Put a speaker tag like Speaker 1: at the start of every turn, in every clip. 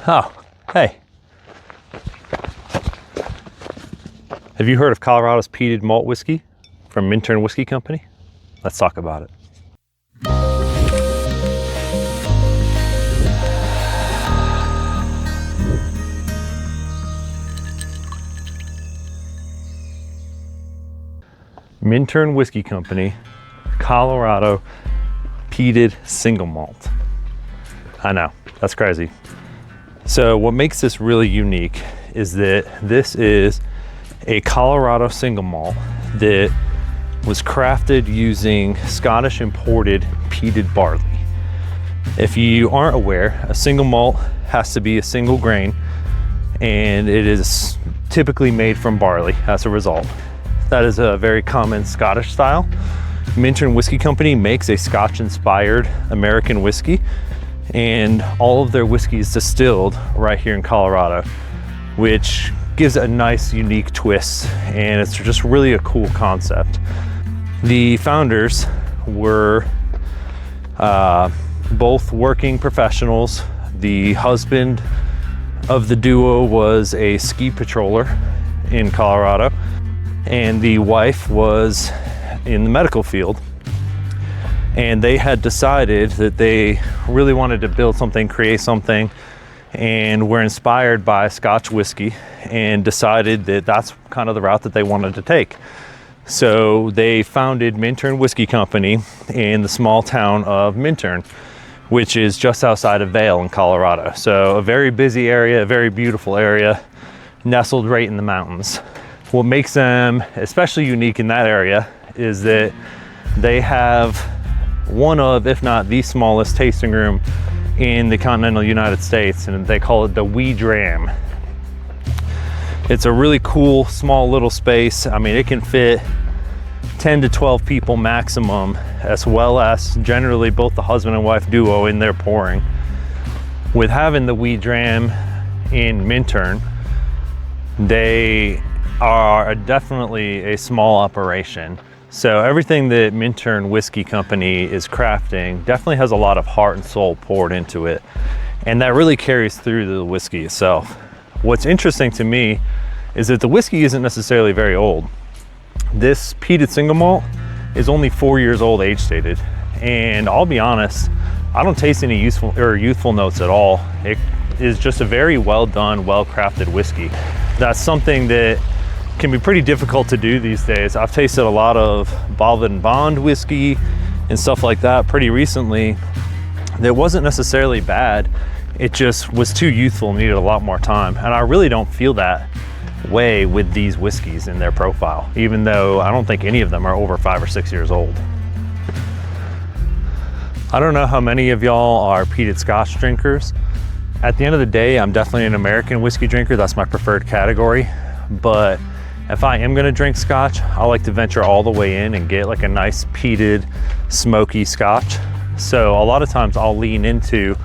Speaker 1: Oh, hey. Have you heard of Colorado's Peated Malt Whiskey from Minturn Whiskey Company? Let's talk about it. Minturn Whiskey Company, Colorado Peated Single Malt. I know, that's crazy. So what makes this really unique is that this is a Colorado single malt that was crafted using Scottish imported peated barley. If you aren't aware, a single malt has to be a single grain, and it is typically made from barley as a result. That is a very common Scottish style. Minturn Whiskey Company makes a Scotch-inspired American whiskey, and all of their whiskey is distilled right here in Colorado, which gives it a nice, unique twist, and it's just really a cool concept. The founders were both working professionals. The husband of the duo was a ski patroller in Colorado, and the wife was in the medical field. And they had decided that they really wanted to build something, create something, and were inspired by Scotch whiskey and decided that that's kind of the route that they wanted to take. So they founded Minturn Whiskey Company in the small town of Minturn, which is just outside of Vail in Colorado. So a very busy area, a very beautiful area, nestled right in the mountains. What makes them especially unique in that area is that they have one of, if not the smallest tasting room in the continental United States, and they call it the Wee Dram. It's a really cool, small little space. I mean, it can fit 10 to 12 people maximum, as well as generally both the husband and wife duo in there pouring. With having the Wee Dram in Minturn, they are definitely a small operation. So everything that Minturn Whiskey Company is crafting definitely has a lot of heart and soul poured into it. And that really carries through to the whiskey itself. What's interesting to me is that the whiskey isn't necessarily very old. This peated single malt is only 4 years old age stated. And I'll be honest, I don't taste any youthful notes at all. It is just a very well done, well crafted whiskey. That's something that can be pretty difficult to do these days. I've tasted a lot of bottled bond whiskey and stuff like that pretty recently. That wasn't necessarily bad. It just was too youthful and needed a lot more time. And I really don't feel that way with these whiskeys in their profile, even though I don't think any of them are over 5 or 6 years old. I don't know how many of y'all are peated Scotch drinkers. At the end of the day, I'm definitely an American whiskey drinker. That's my preferred category. But if I am gonna drink Scotch, I like to venture all the way in and get like a nice peated, smoky Scotch. So a lot of times I'll lean into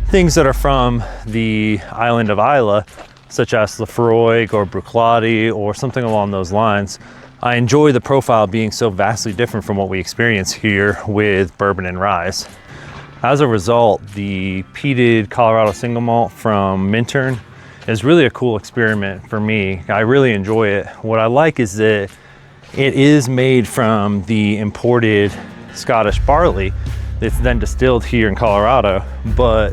Speaker 1: things that are from the island of Islay, such as Lafroig or Bruichladdich or something along those lines. I enjoy the profile being so vastly different from what we experience here with bourbon and rye. As a result, the peated Colorado single malt from Minturn is really a cool experiment for me. I really enjoy it. What I like is that it is made from the imported Scottish barley that's then distilled here in Colorado. But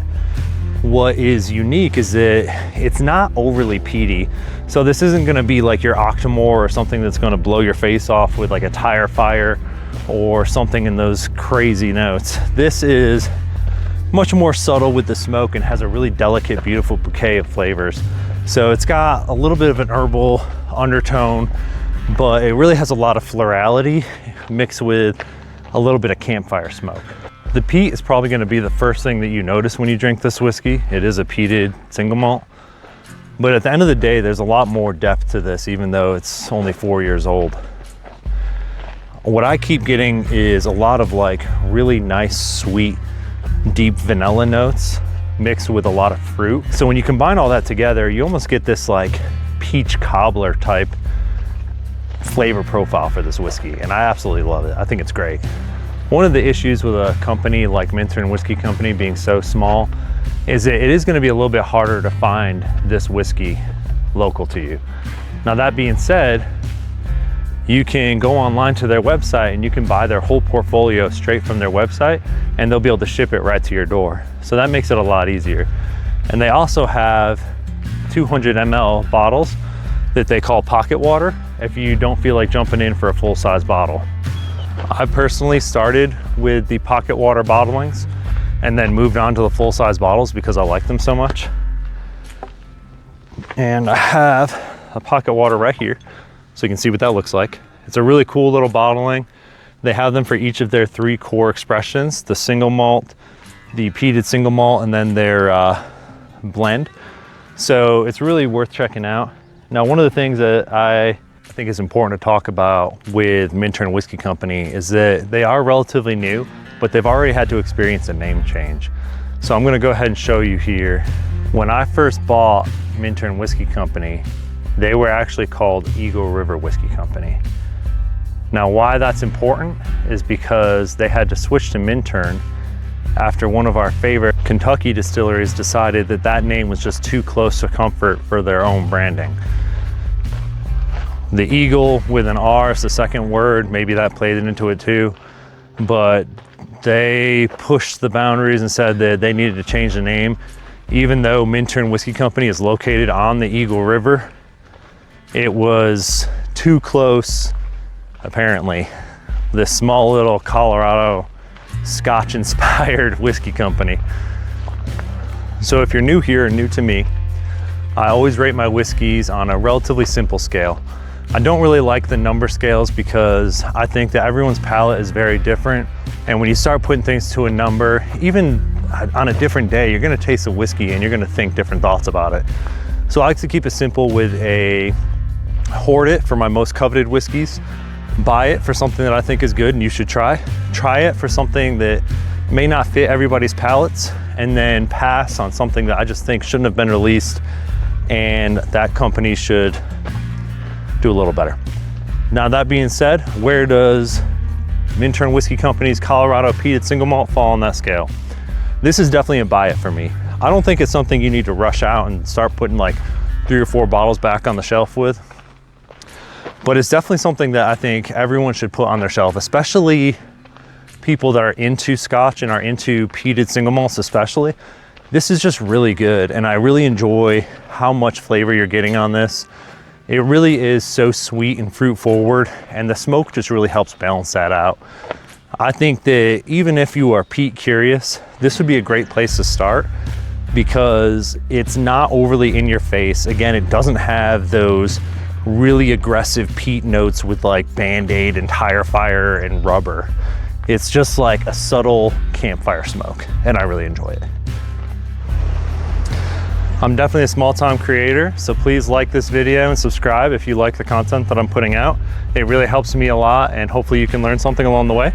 Speaker 1: what is unique is that it's not overly peaty. So this isn't gonna be like your Octomore or something that's gonna blow your face off with like a tire fire or something in those crazy notes. This is much more subtle with the smoke and has a really delicate, beautiful bouquet of flavors. So it's got a little bit of an herbal undertone, but it really has a lot of florality mixed with a little bit of campfire smoke. The peat is probably gonna be the first thing that you notice when you drink this whiskey. It is a peated single malt. But at the end of the day, there's a lot more depth to this, even though it's only 4 years old. What I keep getting is a lot of like really nice, sweet, deep vanilla notes mixed with a lot of fruit. So when you combine all that together, you almost get this like peach cobbler type flavor profile for this whiskey, and I absolutely love it. I think it's great. One of the issues with a company like Minturn Whiskey Company being so small is that it is going to be a little bit harder to find this whiskey local to you. Now that being said, you can go online to their website and you can buy their whole portfolio straight from their website, and they'll be able to ship it right to your door. So that makes it a lot easier. And they also have 200 ml bottles that they call pocket water if you don't feel like jumping in for a full-size bottle. I personally started with the pocket water bottlings and then moved on to the full-size bottles because I like them so much. And I have a pocket water right here, so you can see what that looks like. It's a really cool little bottling. They have them for each of their 3 core expressions, the single malt, the peated single malt, and then their blend. So it's really worth checking out. Now, one of the things that I think is important to talk about with Minturn Whiskey Company is that they are relatively new, but they've already had to experience a name change. So I'm gonna go ahead and show you here. When I first bought Minturn Whiskey Company, they were actually called Eagle River Whiskey Company. Now, why that's important is because they had to switch to Minturn after one of our favorite Kentucky distilleries decided that that name was just too close to comfort for their own branding. The Eagle with an R is the second word, maybe that played into it too, but they pushed the boundaries and said that they needed to change the name. Even though Minturn Whiskey Company is located on the Eagle River, it was too close, apparently. This small little Colorado Scotch-inspired whiskey company. So if you're new here and new to me, I always rate my whiskeys on a relatively simple scale. I don't really like the number scales because I think that everyone's palate is very different. And when you start putting things to a number, even on a different day, you're gonna taste a whiskey and you're gonna think different thoughts about it. So I like to keep it simple with a hoard it for my most coveted whiskeys, buy it for something that I think is good and you should try it for something that may not fit everybody's palates, and then pass on something that I just think shouldn't have been released and that company should do a little better. Now, that being said, where does Minturn Whiskey Company's Colorado Peated Single Malt fall on that scale? This is definitely a buy it for me. I don't think it's something you need to rush out and start putting like 3 or 4 bottles back on the shelf with, but it's definitely something that I think everyone should put on their shelf, especially people that are into Scotch and are into peated single malts especially. This is just really good, and I really enjoy how much flavor you're getting on this. It really is so sweet and fruit forward, and the smoke just really helps balance that out. I think that even if you are peat curious, this would be a great place to start because it's not overly in your face. Again, it doesn't have those really aggressive peat notes with like Band-Aid and tire fire and rubber. It's just like a subtle campfire smoke, and I really enjoy it. I'm definitely a small-time creator, so please like this video and subscribe if you like the content that I'm putting out. It really helps me a lot, and hopefully you can learn something along the way.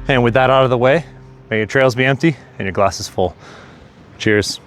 Speaker 1: And with that out of the way, may your trails be empty and your glasses full. Cheers.